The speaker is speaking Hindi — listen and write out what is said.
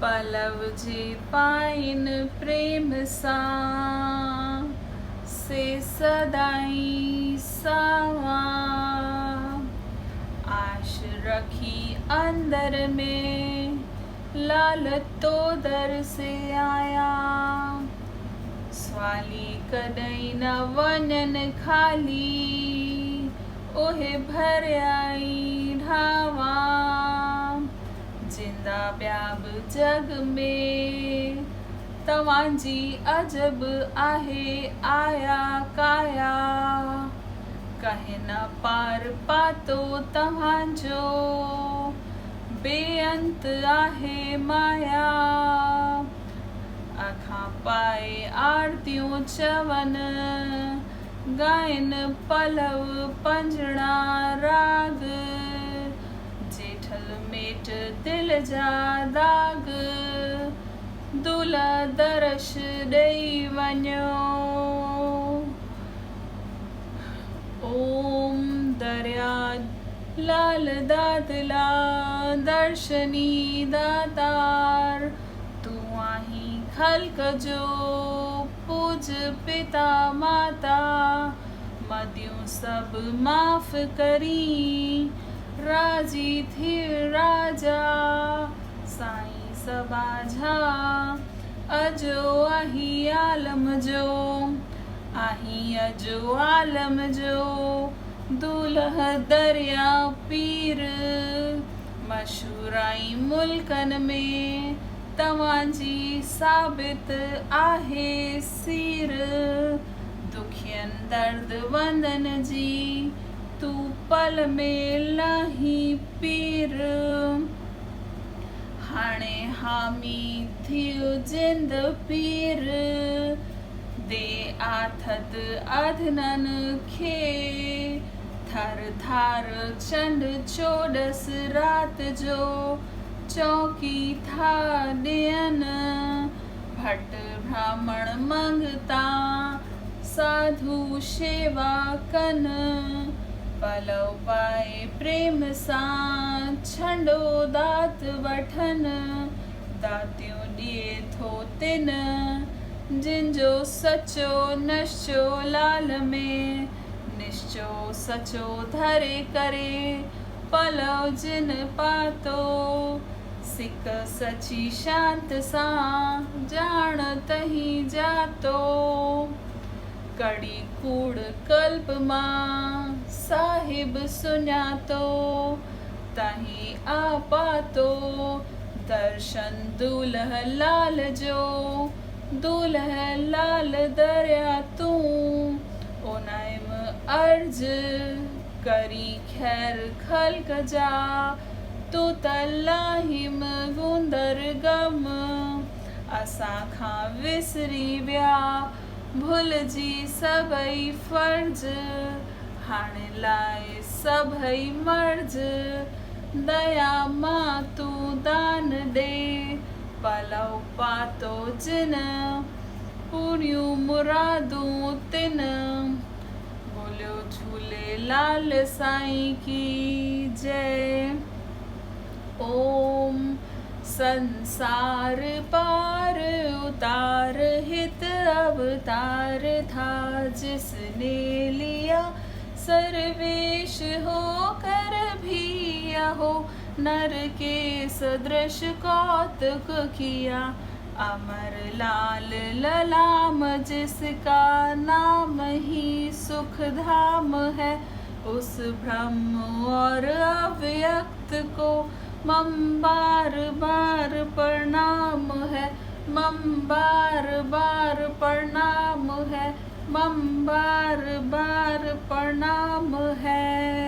पलव जे पाइन प्रेम सा से सदाई सावा। आश रखी अंदर में लाल तो दर से आया। स्वाली कदई न वनन खाली ओहे भर आई ढावा। जिंदा ब्याब जग में तवांजी अजब आहे आया काया। कहे न पार पातो तव्हांजो बेअंत आहे माया। अखां पाए आरतियों चवन गायन पलव पंजणा राग। जेठल मेट दिल जा दाग दुला दर्श ॾेई वञो। ओम दरिया लाल दादला दर्शनी दातार। तू आहीं खल्क जो पूज पिता माता। मदियूं सब माफ़ करी राजी थी राजा। साईं सबाझा अजो आही आलम जो आही अजो आलम जो। दूल्ह दरिया पीर मशहूराई मुल्कन में तव्हांजी साबित आहे सीर। दुखियन दर्द वंदन जी तू पल में लाही पीर। हाणे हामी थियो जिंद पीर दे आथत अधनन खे। थर थार चंड चोडस रात जो चौकी था ॾियन। भट ब्राह्मण मंगता साधु शेवा कन। पलव पाए प्रेम सां छंडो दात वठन। दातियों ॾिए थो तिन जिनजो सचो नशो लाल में। निश्चो सचो धरे करे पलव जिन पातो। सिक सची शांत सां जान तही जातो। कड़ी कूड़ कल्प मां साहिब सुञातो तही आ पातो। दर्शन दूल्ह लाल जो दूल्ह लाल दरिया तू। ओनाइम अर्ज करी खैर खल्क जा तू तलाहिम गुंदर गम। असां खां विसरी विया भुलजी सभई फर्ज। हाणे लाए सभई मर्ज दया मां तू दान ॾे। पलव पातो जिन पूरियूं मुरादूं तिन। बोलियो झूलेलाल साईं की जय। ओम संसार पार उतार हित अवतार था जिसने लिया। सर्वेश होकर भी यहो नर के सदृश कौतुक किया। अमर लाल ललाम जिसका नाम ही सुख धाम है। उस ब्रह्म और अव्यक्त को मम बार बार प्रणाम है। मम बार बार प्रणाम है। मम बार बार प्रणाम है।